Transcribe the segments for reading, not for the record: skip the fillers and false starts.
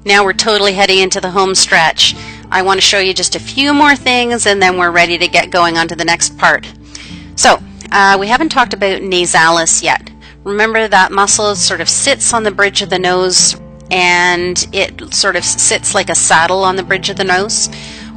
Now we're totally heading into the home stretch. I want to show you just a few more things and then we're ready to get going on to the next part. So, we haven't talked about nasalis yet. Remember that muscle sort of sits on the bridge of the nose and it sort of sits like a saddle on the bridge of the nose.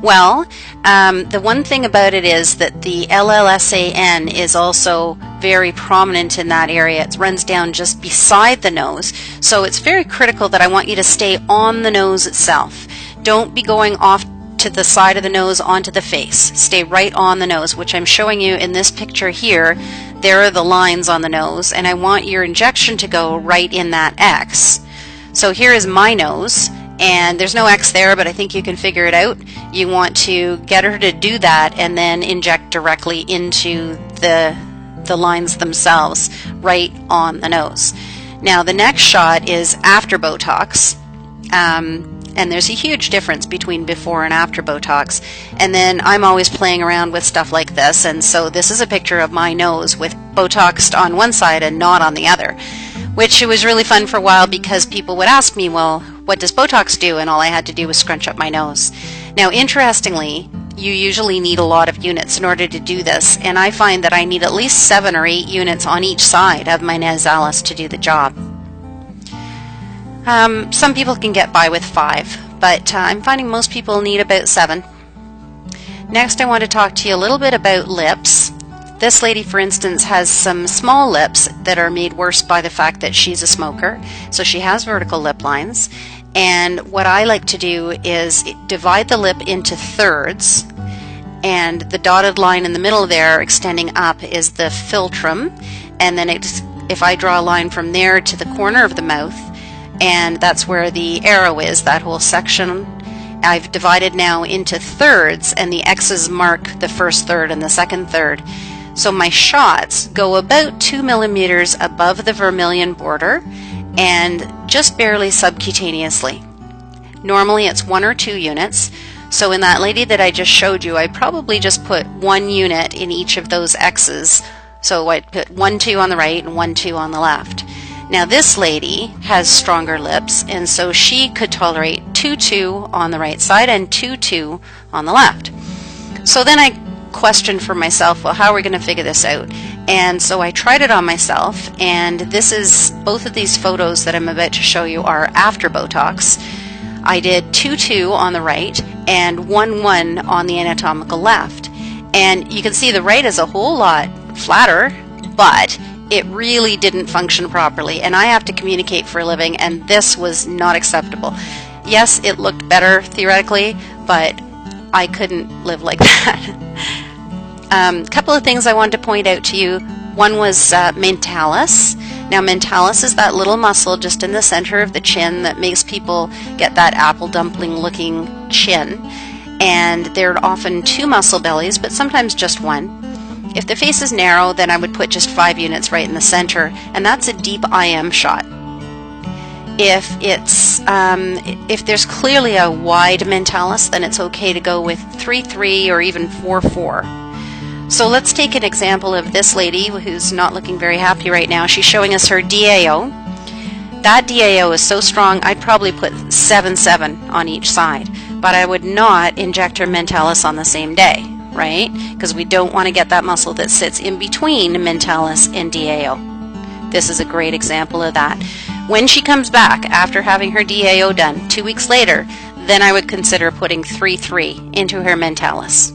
Well, the one thing about it is that the LLSAN is also very prominent in that area. It runs down just beside the nose. So it's very critical that I want you to stay on the nose itself. Don't be going off to the side of the nose onto the face. Stay right on the nose, which I'm showing you in this picture here. There are the lines on the nose, and I want your injection to go right in that X. So here is my nose, and there's no X there, but I think you can figure it out. You want to get her to do that and then inject directly into the lines themselves, right on the nose. Now the next shot is after Botox. And there's a huge difference between before and after Botox. And then I'm always playing around with stuff like this, and so this is a picture of my nose with Botoxed on one side and not on the other, which it was really fun for a while because people would ask me, well, what does Botox do? And all I had to do was scrunch up my nose. Now, interestingly, you usually need a lot of units in order to do this, and I find that I need at least 7 or 8 units on each side of my nasalis to do the job. Some people can get by with 5, but I'm finding most people need about 7. Next, I want to talk to you a little bit about lips. This lady, for instance, has some small lips that are made worse by the fact that she's a smoker, so she has vertical lip lines. And what I like to do is divide the lip into thirds, and the dotted line in the middle there extending up is the philtrum, and then if I draw a line from there to the corner of the mouth, and that's where the arrow is, that whole section, I've divided now into thirds, and the X's mark the first third and the second third. So my shots go about 2 millimeters above the vermilion border and just barely subcutaneously. Normally it's 1 or 2 units. So in that lady that I just showed you, I probably just put 1 unit in each of those X's. So I put 1, 2 on the right and 1, 2 on the left. Now this lady has stronger lips, and so she could tolerate 2, 2 on the right side and 2, 2 on the left. So then I questioned for myself, well, how are we going to figure this out? And so I tried it on myself, and both of these photos that I'm about to show you are after Botox. I did 2, 2 on the right and 1, 1 on the anatomical left. And you can see the right is a whole lot flatter, but it really didn't function properly, and I have to communicate for a living, and this was not acceptable. Yes, it looked better theoretically, but I couldn't live like that. Couple of things I wanted to point out to you. One was mentalis. Now mentalis is that little muscle just in the center of the chin that makes people get that apple dumpling looking chin, and there are often 2 muscle bellies, but sometimes just 1. If the face is narrow, then I would put just 5 units right in the center, and that's a deep IM shot. If there's clearly a wide mentalis, then it's okay to go with 3, 3 or even 4, 4. So let's take an example of this lady who's not looking very happy right now. She's showing us her DAO. That DAO is so strong, I'd probably put 7, 7 on each side, but I would not inject her mentalis on the same day. Right? Because we don't want to get that muscle that sits in between mentalis and DAO. This is a great example of that. When she comes back after having her DAO done 2 weeks later, then I would consider putting 3, 3 into her mentalis.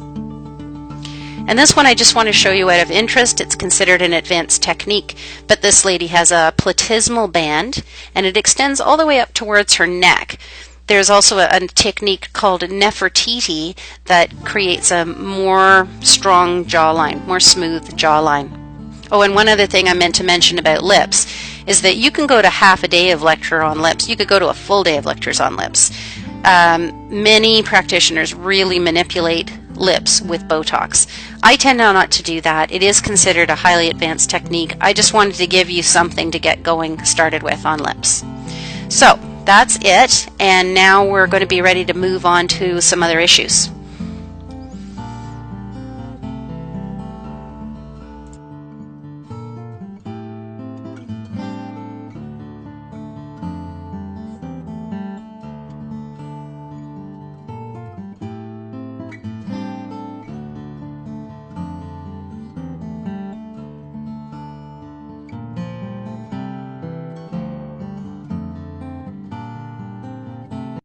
And this one I just want to show you out of interest. It's considered an advanced technique, but this lady has a platysmal band, and it extends all the way up towards her neck. There's also a technique called Nefertiti that creates a more strong jawline, more smooth jawline. Oh, and one other thing I meant to mention about lips is that you can go to half a day of lecture on lips. You could go to a full day of lectures on lips. Many practitioners really manipulate lips with Botox. I tend not to do that. It is considered a highly advanced technique. I just wanted to give you something to get going started with on lips. So that's it, and now we're going to be ready to move on to some other issues.